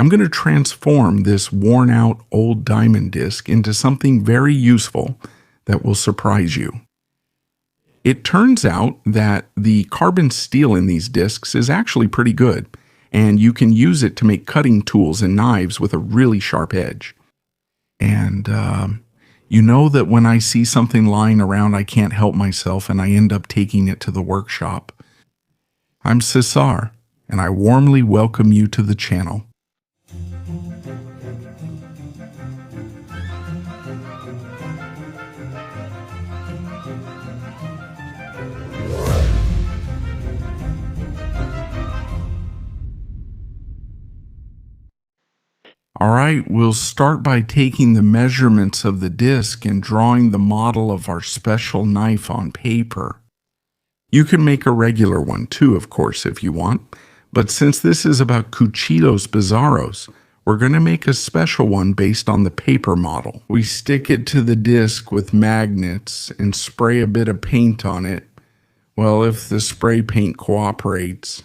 I'm going to transform this worn out old diamond disc into something very useful that will surprise you. It turns out that the carbon steel in these discs is actually pretty good, and you can use it to make cutting tools and knives with a really sharp edge. And you know that when I see something lying around, I can't help myself and I end up taking it to the workshop. I'm Cesar, and I warmly welcome you to the channel. Alright, we'll start by taking the measurements of the disc and drawing the model of our special knife on paper. You can make a regular one too, of course, if you want, but since this is about cuchillos bizarros, we're going to make a special one based on the paper model. We stick it to the disc with magnets and spray a bit of paint on it. Well, if the spray paint cooperates.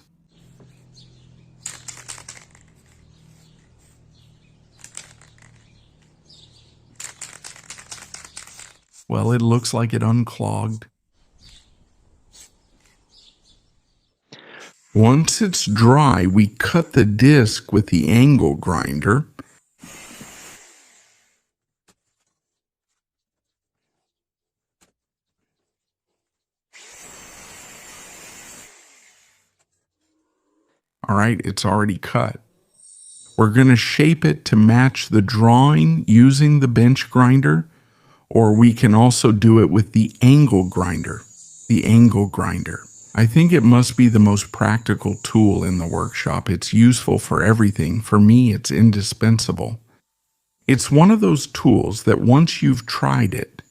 Well, it looks like it unclogged. Once it's dry, we cut the disc with the angle grinder. All right, it's already cut. We're going to shape it to match the drawing using the bench grinder, or we can also do it with the angle grinder. The angle grinder. I think it must be the most practical tool in the workshop. It's useful for everything. For me, it's indispensable. It's one of those tools that once you've tried it,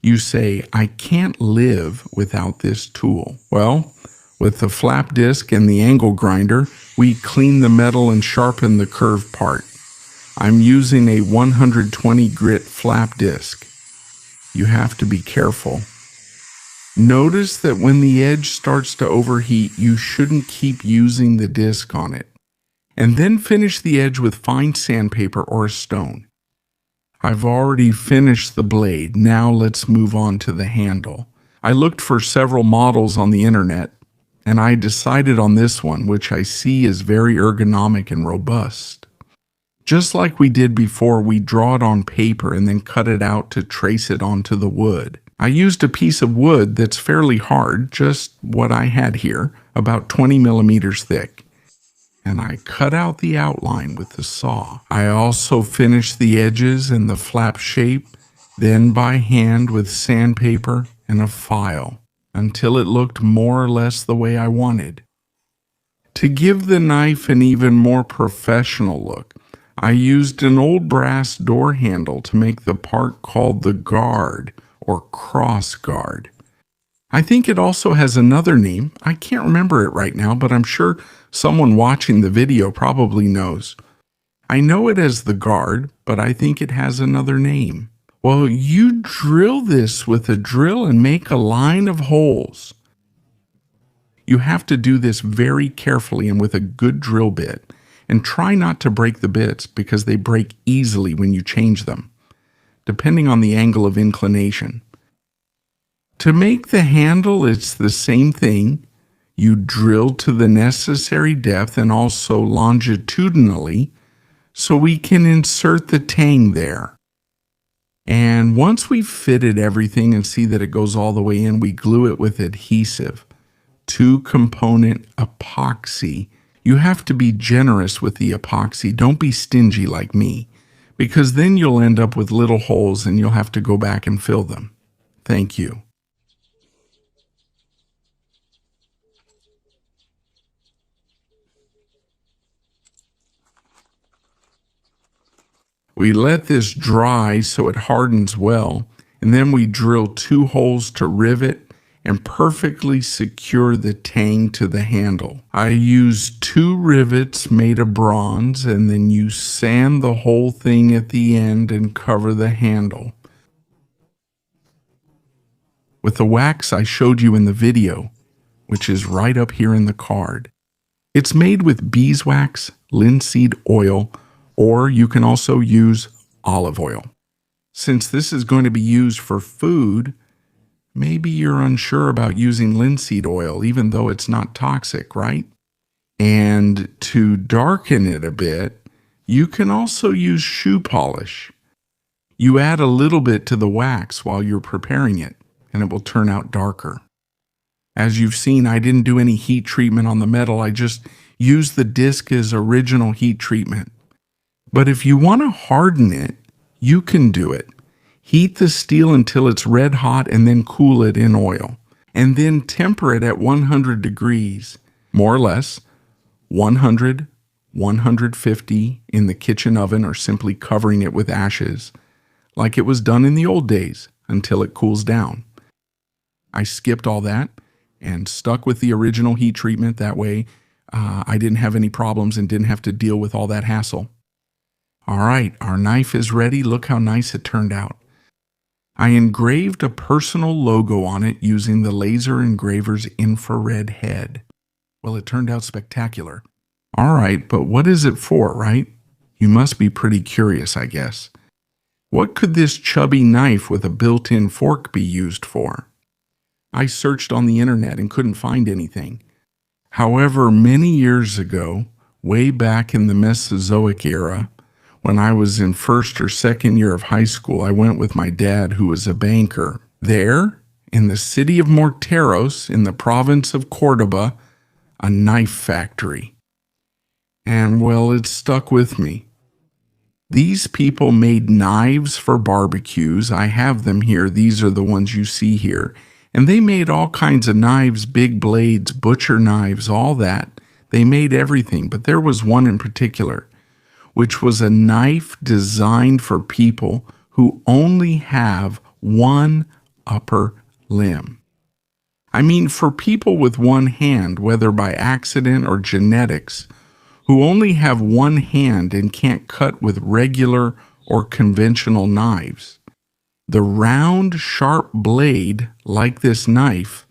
you say, I can't live without this tool. Well, with the flap disc and the angle grinder, we clean the metal and sharpen the curved part. I'm using a 120 grit flap disc. You have to be careful. Notice that when the edge starts to overheat, you shouldn't keep using the disc on it. And then finish the edge with fine sandpaper or a stone. I've already finished the blade. Now let's move on to the handle. I looked for several models on the internet, and I decided on this one, which I see is very ergonomic and robust. Just like we did before, we draw it on paper and then cut it out to trace it onto the wood. I used a piece of wood that's fairly hard, just what I had here, about 20 millimeters thick. And I cut out the outline with the saw. I also finished the edges and the flap shape, then by hand with sandpaper and a file, until it looked more or less the way I wanted. To give the knife an even more professional look, I used an old brass door handle to make the part called the guard or cross guard. I think it also has another name. I can't remember it right now, but I'm sure someone watching the video probably knows. I know it as the guard, but I think it has another name. Well, you drill this with a drill and make a line of holes. You have to do this very carefully and with a good drill bit. And try not to break the bits because they break easily when you change them, depending on the angle of inclination. To make the handle, it's the same thing. You drill to the necessary depth and also longitudinally so we can insert the tang there. And once we've fitted everything and see that it goes all the way in, we glue it with adhesive, 2-component epoxy. You have to be generous with the epoxy. Don't be stingy like me, because then you'll end up with little holes and you'll have to go back and fill them. Thank you. We let this dry so it hardens well, and then we drill 2 holes to rivet and perfectly secure the tang to the handle. I used 2 rivets made of bronze, and then you sand the whole thing at the end and cover the handle. With the wax I showed you in the video, which is right up here in the card. It's made with beeswax, linseed oil, or you can also use olive oil. Since this is going to be used for food, maybe you're unsure about using linseed oil, even though it's not toxic, right? And to darken it a bit, you can also use shoe polish. You add a little bit to the wax while you're preparing it, and it will turn out darker. As you've seen, I didn't do any heat treatment on the metal. I just used the disc as original heat treatment. But if you want to harden it, you can do it. Heat the steel until it's red hot and then cool it in oil. And then temper it at 100 degrees, more or less, 100, 150 in the kitchen oven, or simply covering it with ashes, like it was done in the old days, until it cools down. I skipped all that and stuck with the original heat treatment. That way I didn't have any problems and didn't have to deal with all that hassle. All right, our knife is ready. Look how nice it turned out. I engraved a personal logo on it using the laser engraver's infrared head. Well, it turned out spectacular. All right, but what is it for, right? You must be pretty curious, I guess. What could this chubby knife with a built-in fork be used for? I searched on the internet and couldn't find anything. However, many years ago, way back in the Mesozoic era, when I was in first or second year of high school, I went with my dad, who was a banker. There, in the city of Morteros, in the province of Cordoba, a knife factory. And, well, it stuck with me. These people made knives for barbecues. I have them here. These are the ones you see here. And they made all kinds of knives, big blades, butcher knives, all that. They made everything, but there was one in particular, which was a knife designed for people who only have one upper limb. I mean, for people with one hand, whether by accident or genetics, who only have one hand and can't cut with regular or conventional knives. The round, sharp blade, like this knife,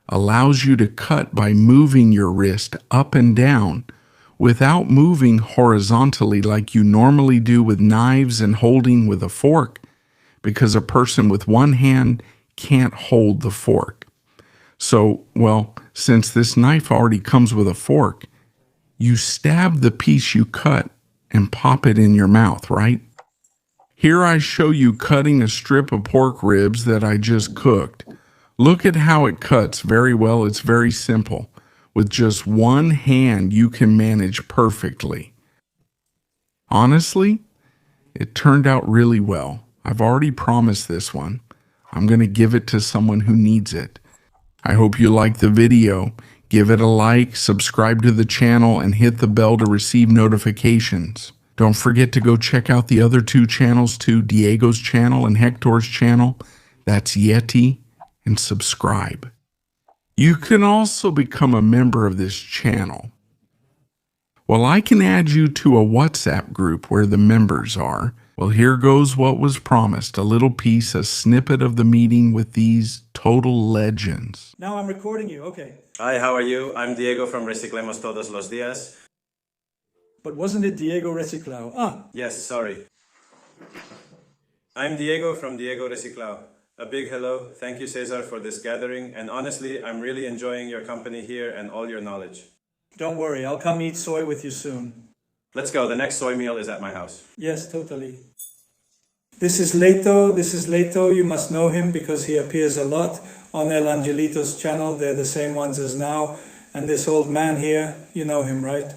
allows you to cut by moving your wrist up and down without moving horizontally like you normally do with knives and holding with a fork, because a person with one hand can't hold the fork. So, well, since this knife already comes with a fork, you stab the piece you cut and pop it in your mouth, right? Here I show you cutting a strip of pork ribs that I just cooked. Look at how it cuts very well. It's very simple. With just one hand, you can manage perfectly. Honestly, it turned out really well. I've already promised this one. I'm going to give it to someone who needs it. I hope you liked the video. Give it a like, subscribe to the channel, and hit the bell to receive notifications. Don't forget to go check out the other two channels too, Diego's channel and Hector's channel. That's Yeti, and subscribe. You can also become a member of this channel. Well, I can add you to a WhatsApp group where the members are. Well, here goes what was promised, a little piece, a snippet of the meeting with these total legends. Now I'm recording you, okay. Hi, how are you? I'm Diego from Reciclemos Todos los Días. But wasn't it Diego Reciclao? Ah. Yes, sorry. I'm Diego from Diego Reciclao. A big hello. Thank you, Cesar, for this gathering. And honestly, I'm really enjoying your company here and all your knowledge. Don't worry, I'll come eat soy with you soon. Let's go. The next soy meal is at my house. Yes, totally. This is Leto. You must know him because he appears a lot on El Angelito's channel. They're the same ones as now. And this old man here, you know him, right?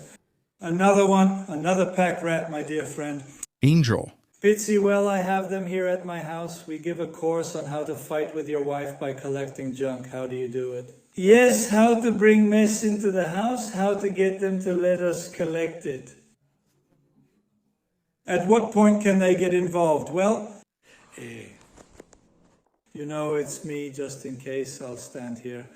Another one, another pack rat, my dear friend. Angel. Bitsy, well, I have them here at my house. We give a course on how to fight with your wife by collecting junk. How do you do it? Yes, how to bring mess into the house, how to get them to let us collect it. At what point can they get involved? Well, you know, it's me, just in case. I'll stand here.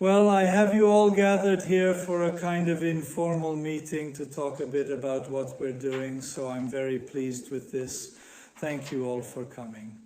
Well, I have you all gathered here for a kind of informal meeting to talk a bit about what we're doing, so I'm very pleased with this. Thank you all for coming.